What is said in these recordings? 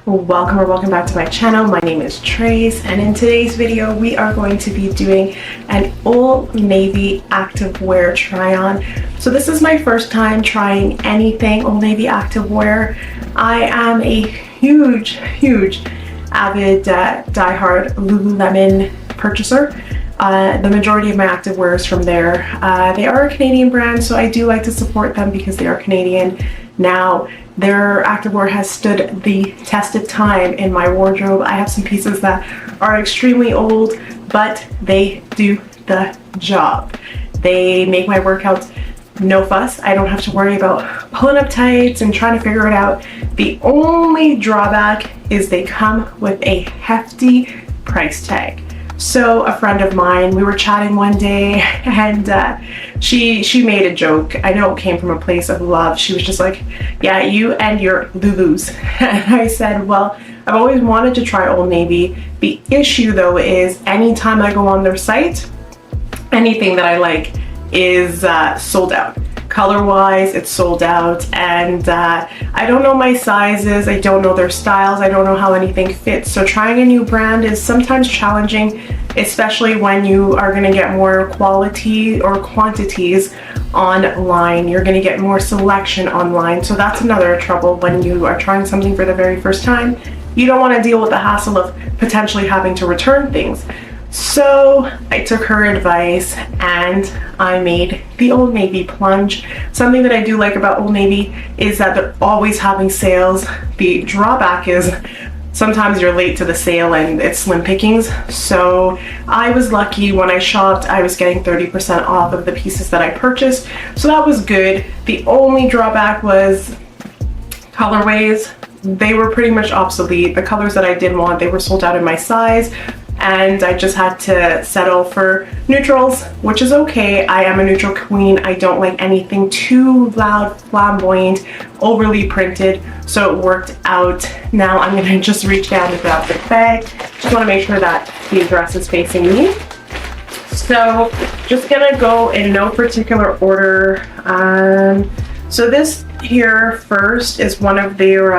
Welcome back to my channel. My name is Trace, and in today's video we are going to be doing an Old Navy activewear try on. So this is my first time trying anything Old Navy activewear. I am a huge avid diehard Lululemon purchaser. The majority of my activewear is from there. They are a Canadian brand, so I do like to support them because they are Canadian. Now, their activewear has stood the test of time in my wardrobe. I have some pieces that are extremely old, but they do the job. They make my workouts no fuss. I don't have to worry about pulling up tights and trying to figure it out. The only drawback is they come with a hefty price tag. So a friend of mine, we were chatting one day, and she made a joke. I know it came from a place of love. She was just like, yeah, you and your Lulus. And I said, well, I've always wanted to try Old Navy. The issue though is anytime I go on their site, anything that I like is sold out. Color wise, it's sold out, and I don't know my sizes, I don't know their styles, I don't know how anything fits. So trying a new brand is sometimes challenging, especially when you are going to get more quality or quantities online. You're going to get more selection online. So that's another trouble when you are trying something for the very first time. You don't want to deal with the hassle of potentially having to return things. So I took her advice and I made the Old Navy plunge. Something that I do like about Old Navy is that they're always having sales. The drawback is sometimes you're late to the sale and it's slim pickings. So I was lucky when I shopped, I was getting 30% off of the pieces that I purchased. So that was good. The only drawback was colorways. They were pretty much obsolete. The colors that I did want, they were sold out in my size. And I just had to settle for neutrals, which is okay. I am a neutral queen. I don't like anything too loud, flamboyant, overly printed, so it worked out. Now I'm gonna just reach down and grab the bag. Just wanna make sure that the dress is facing me. So just gonna go in no particular order. So this here first is one of their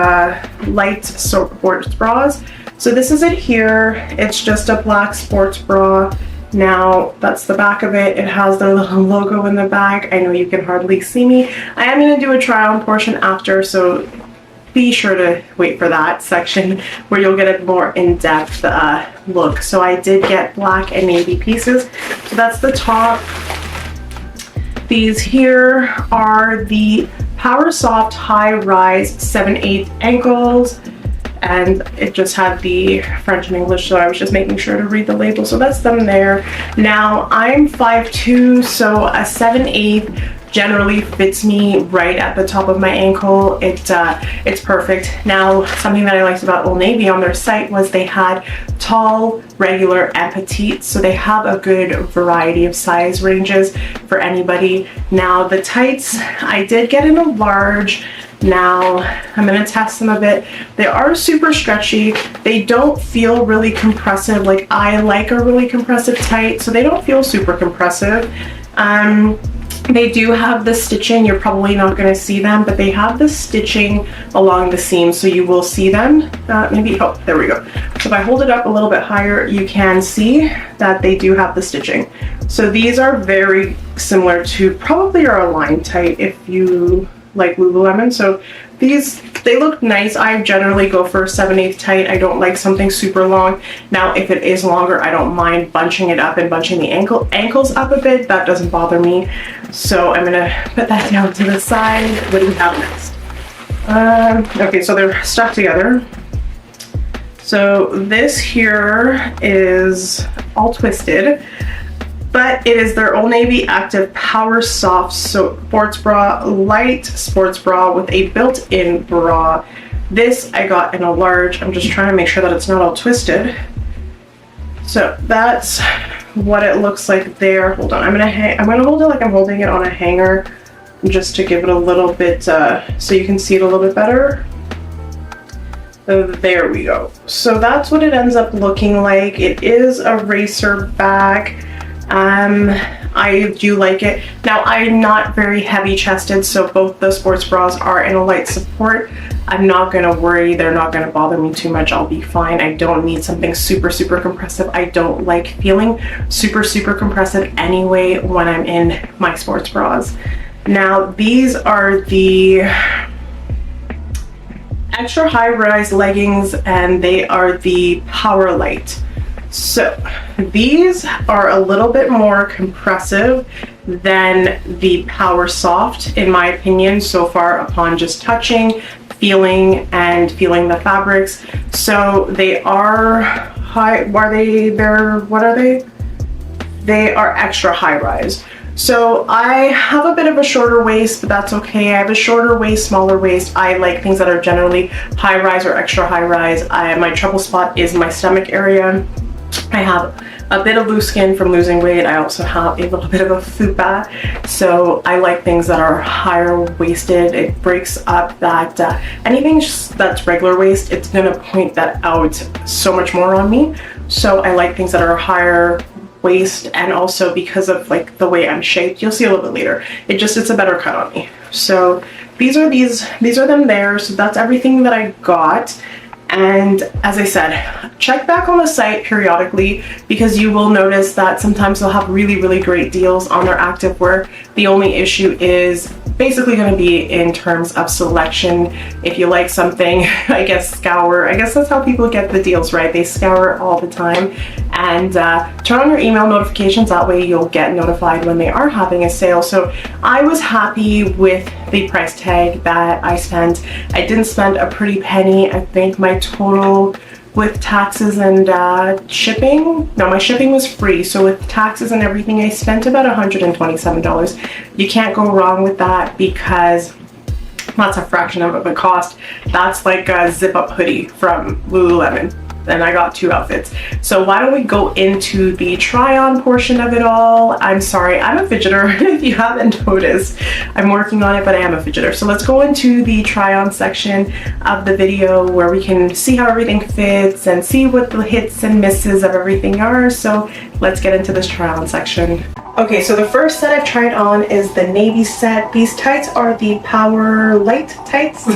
light sports bras. So this is it here. It's just a black sports bra. Now that's the back of it. It has their little logo in the back. I know you can hardly see me. I am going to do a try on portion after, so be sure to wait for that section where you'll get a more in-depth look. So I did get black and navy pieces. So that's the top. These here are the Power Soft High Rise 7/8 ankles. And it just had the French and English, so I was just making sure to read the label. So that's them there. Now I'm 5'2", so a 7/8 generally fits me right at the top of my ankle. It's perfect. Now, something that I liked about Old Navy on their site was they had tall, regular, and petite, so they have a good variety of size ranges for anybody. Now the tights, I did get in a large. Now I'm going to test them a bit. They are super stretchy. They don't feel really compressive. Like I like a really compressive tight, so they don't feel super compressive. They do have the stitching. You're probably not going to see them, but they have the stitching along the seams, so you will see them. Maybe, oh, there we go. So if I hold it up a little bit higher, you can see that they do have the stitching. So these are very similar to probably our Align tight if you like Lululemon. So these, they look nice. I generally go for a 7/8 tight. I don't like something super long. Now if it is longer, I don't mind bunching it up and bunching the ankles up a bit. That doesn't bother me. So I'm gonna put that down to the side. What do we have next? Okay, so they're stuck together. So this here is all twisted, but it is their Old Navy Active Power Soft sports bra, light sports bra with a built-in bra. This I got in a large. I'm just trying to make sure that it's not all twisted. So that's what it looks like there. Hold on, I'm gonna hold it like I'm holding it on a hanger, just to give it a little bit, so you can see it a little bit better. There we go. So that's what it ends up looking like. It is a racer back. I do like it. Now, I'm not very heavy chested, so both the sports bras are in a light support. I'm not gonna worry, they're not gonna bother me too much, I'll be fine. I don't need something super, super compressive. I don't like feeling super, super compressive anyway when I'm in my sports bras. Now, these are the extra high-rise leggings, and they are the Power Light. So these are a little bit more compressive than the Power Soft, in my opinion, so far upon just touching, feeling the fabrics. So they are high, what are they? They are extra high rise. So I have a bit of a shorter waist, but that's okay. I have a shorter waist, smaller waist. I like things that are generally high rise or extra high rise. My trouble spot is my stomach area. I have a bit of loose skin from losing weight. I also have a little bit of a fupa. So I like things that are higher waisted. It breaks up that, anything that's regular waist, it's gonna point that out so much more on me. So I like things that are higher waist, and also because of like the way I'm shaped, you'll see a little bit later, it's a better cut on me. So these are them there. So that's everything that I got. And as I said, check back on the site periodically, because you will notice that sometimes they'll have really, really great deals on their activewear. The only issue is basically going to be in terms of selection. If you like something, I guess scour. I guess that's how people get the deals, right? They scour all the time. And turn on your email notifications. That way you'll get notified when they are having a sale. So I was happy with the price tag that I spent. I didn't spend a pretty penny. I think my total with taxes and shipping, no, my shipping was free. So with taxes and everything, I spent about $127. You can't go wrong with that, because that's a fraction of the cost. That's like a zip up hoodie from Lululemon. And I got 2 outfits. So why don't we go into the try on portion of it all. I'm sorry, I'm a fidgeter. If you haven't noticed, I'm working on it, but I am a fidgeter. So let's go into the try on section of the video, where we can see how everything fits and see what the hits and misses of everything are. So let's get into this try on section. Okay, so the first set I've tried on is the navy set. These tights are the Power Light tights.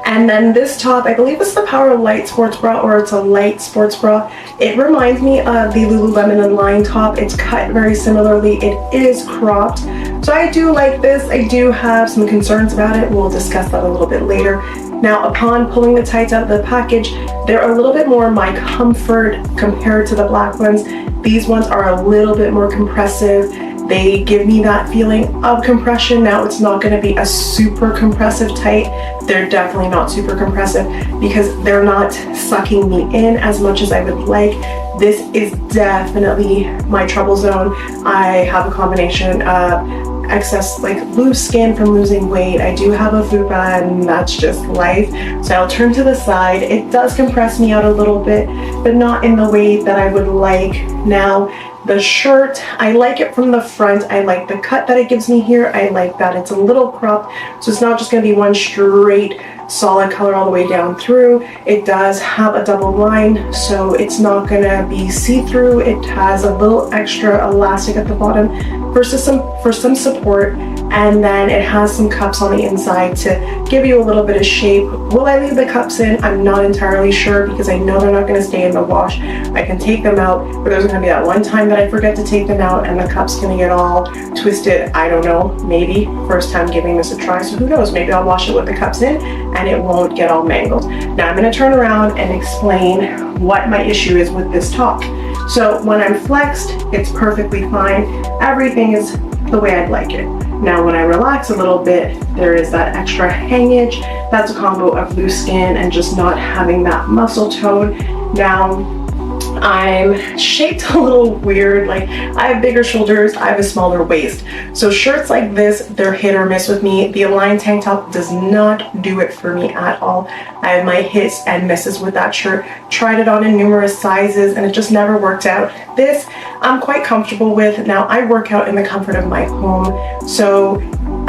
And then this top, I believe it's the Power Light sports bra, or it's a light sports bra. It reminds me of the Lululemon Align top. It's cut very similarly. It is cropped. So I do like this. I do have some concerns about it. We'll discuss that a little bit later. Now, upon pulling the tights out of the package, they're a little bit more my comfort compared to the black ones. These ones are a little bit more compressive. They give me that feeling of compression. Now, it's not going to be a super compressive tight. They're definitely not super compressive, because they're not sucking me in as much as I would like. This is definitely my trouble zone. I have a combination of excess like loose skin from losing weight. I do have a fupa, and that's just life. So I'll turn to the side. It does compress me out a little bit, but not in the way that I would like. Now, the shirt, I like it from the front. I like the cut that it gives me here. I like that it's a little cropped, so it's not just going to be one straight solid color all the way down through. It does have a double line, so it's not going to be see-through. It has a little extra elastic at the bottom for some support, and then it has some cups on the inside to give you a little bit of shape. Will I leave the cups in? I'm not entirely sure, because I know they're not going to stay in the wash. I can take them out, but there's going to be that one time that I forget to take them out and the cup's going to get all twisted. I don't know, maybe first time giving this a try, so who knows, maybe I'll wash it with the cups in and it won't get all mangled. Now I'm going to turn around and explain what my issue is with this top. So when I'm flexed, it's perfectly fine. Everything is the way I'd like it. Now when I relax a little bit, there is that extra hangage. That's a combo of loose skin and just not having that muscle tone. Now, I'm shaped a little weird. Like, I have bigger shoulders, I have a smaller waist. So shirts like this, they're hit or miss with me. The Align tank top does not do it for me at all. I have my hits and misses with that shirt. Tried it on in numerous sizes and it just never worked out. This, I'm quite comfortable with. Now, I work out in the comfort of my home, so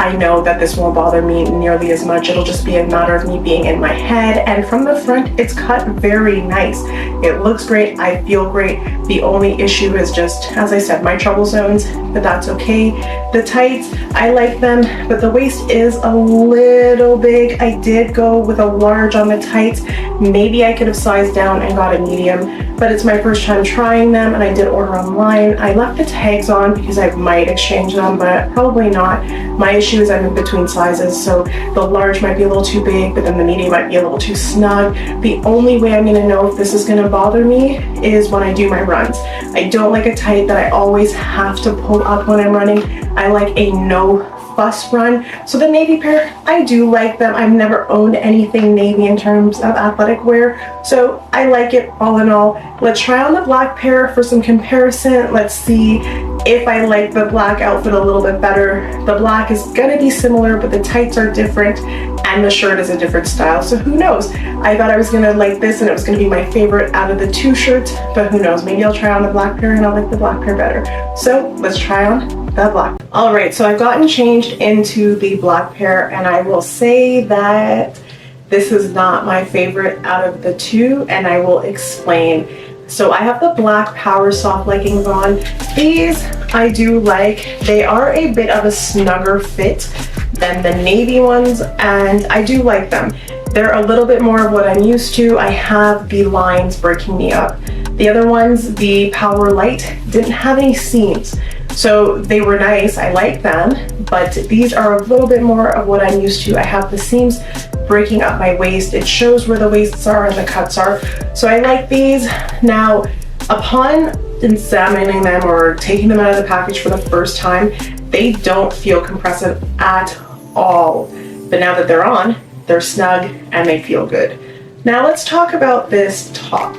I know that this won't bother me nearly as much. It'll just be a matter of me being in my head. And from the front, it's cut very nice. It looks great. I feel great. The only issue is just, as I said, my trouble zones, but that's okay. The tights, I like them, but the waist is a little big. I did go with a large on the tights. Maybe I could have sized down and got a medium, but it's my first time trying them, and I did order online. I left the tags on because I might exchange them, but probably not. My issue is I'm in between sizes, so the large might be a little too big, but then the medium might be a little too snug. The only way I'm gonna know if this is gonna bother me is when I do my runs. I don't like a tight that I always have to pull up when I'm running. I like a no fuss run. So the navy pair, I do like them. I've never owned anything navy in terms of athletic wear, so I like it all in all. Let's try on the black pair for some comparison. Let's see if I like the black outfit a little bit better. The black is gonna be similar, but the tights are different and the shirt is a different style, so who knows? I thought I was gonna like this and it was gonna be my favorite out of the two shirts, but who knows? Maybe I'll try on the black pair and I'll like the black pair better. So let's try on the black. All right, so I've gotten changed into the black pair, and I will say that this is not my favorite out of the two, and I will explain. So I have the black power soft leggings on. These I do like. They are a bit of a snugger fit than the navy ones, and I do like them. They're a little bit more of what I'm used to. I have the lines breaking me up. The other ones, the Power Light, didn't have any seams. So they were nice, I like them, but these are a little bit more of what I'm used to. I have the seams breaking up my waist. It shows where the waists are and the cuts are. So I like these. Now, upon examining them or taking them out of the package for the first time, they don't feel compressive at all. But now that they're on, they're snug and they feel good. Now let's talk about this top.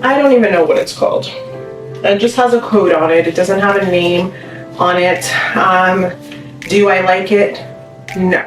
I don't even know what it's called. It just has a code on it. It doesn't have a name on it. Do I like it? No.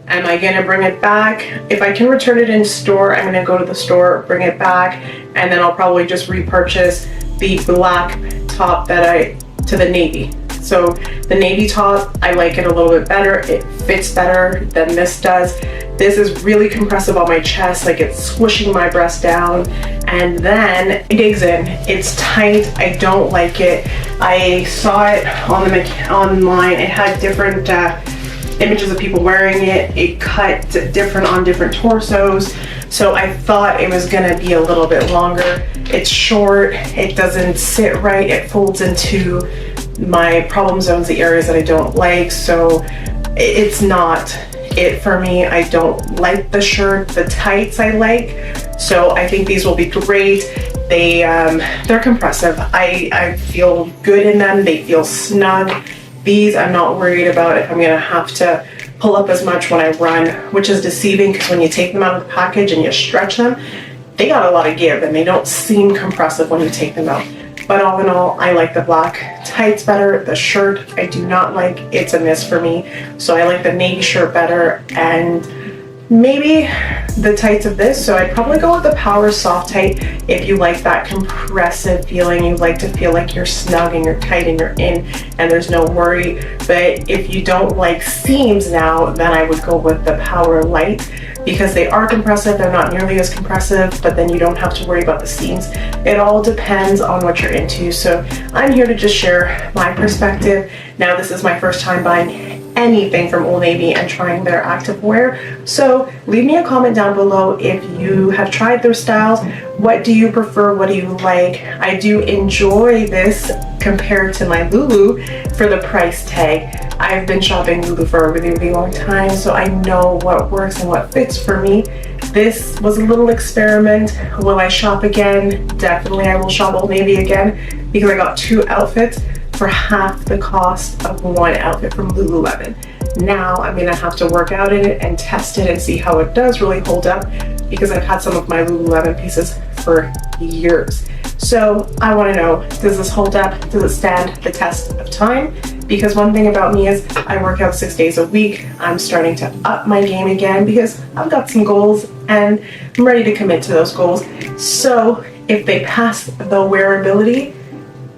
Am I gonna bring it back? If I can return it in store, I'm gonna go to the store, bring it back, and then I'll probably just repurchase the black top to the navy. So the navy top, I like it a little bit better. It fits better than this does. This is really compressive on my chest, like it's squishing my breast down, and then it digs in. It's tight. I don't like it. I saw it on online. It had different images of people wearing it. It cut different on different torsos. So I thought it was gonna be a little bit longer. It's short. It doesn't sit right. It folds into my problem zones, the areas that I don't like. So it's not it for me. I don't like the shirt. The tights I like, so I think these will be great. They're compressive. I feel good in them. They feel snug. These I'm not worried about if I'm gonna have to pull up as much when I run, which is deceiving because when you take them out of the package and you stretch them, they got a lot of give and they don't seem compressive when you take them out. But all in all, I like the black tights better. The shirt I do not like. It's a miss for me. So I like the navy shirt better and maybe the tights of this. So I'd probably go with the Power Soft Tight if you like that compressive feeling. You like to feel like you're snug and you're tight and you're in and there's no worry. But if you don't like seams now, then I would go with the Power Light because they are compressive. They're not nearly as compressive, but then you don't have to worry about the seams. It all depends on what you're into. So I'm here to just share my perspective. Now, this is my first time buying anything from Old Navy and trying their activewear. So leave me a comment down below if you have tried their styles. What do you prefer? What do you like? I do enjoy this compared to my Lulu for the price tag. I've been shopping Lulu for a really, really long time, so I know what works and what fits for me. This was a little experiment. Will I shop again? Definitely I will shop Old Navy again because I got 2 outfits for half the cost of 1 outfit from Lululemon. Now I'm gonna have to work out in it and test it and see how it does really hold up because I've had some of my Lululemon pieces for years. So I wanna know, does this hold up? Does it stand the test of time? Because one thing about me is I work out 6 days a week. I'm starting to up my game again because I've got some goals and I'm ready to commit to those goals. So if they pass the wearability,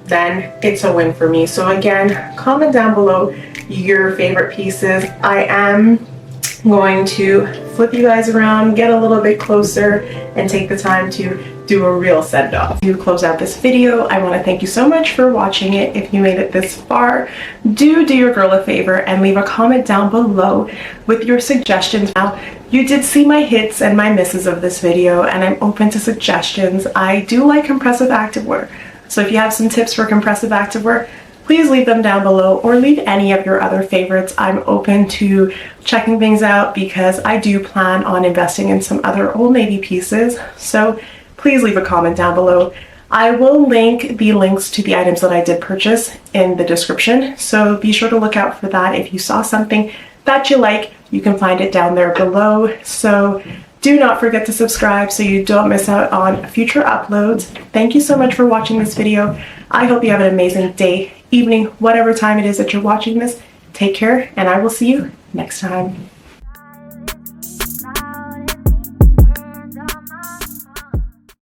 then it's a win for me. So again, comment down below, your favorite pieces. I am going to flip you guys around, get a little bit closer, and take the time to do a real send off. To close out this video, I want to thank you so much for watching it. If you made it this far, do your girl a favor and leave a comment down below with your suggestions. Now, you did see my hits and my misses of this video, and I'm open to suggestions. I do like compressive activewear, so if you have some tips for compressive activewear, please leave them down below, or leave any of your other favorites. I'm open to checking things out because I do plan on investing in some other Old Navy pieces. So please leave a comment down below. I will link the links to the items that I did purchase in the description. So be sure to look out for that. If you saw something that you like, you can find it down there below. So do not forget to subscribe so you don't miss out on future uploads. Thank you so much for watching this video. I hope you have an amazing day, evening, whatever time it is that you're watching this. Take care, and I will see you next time.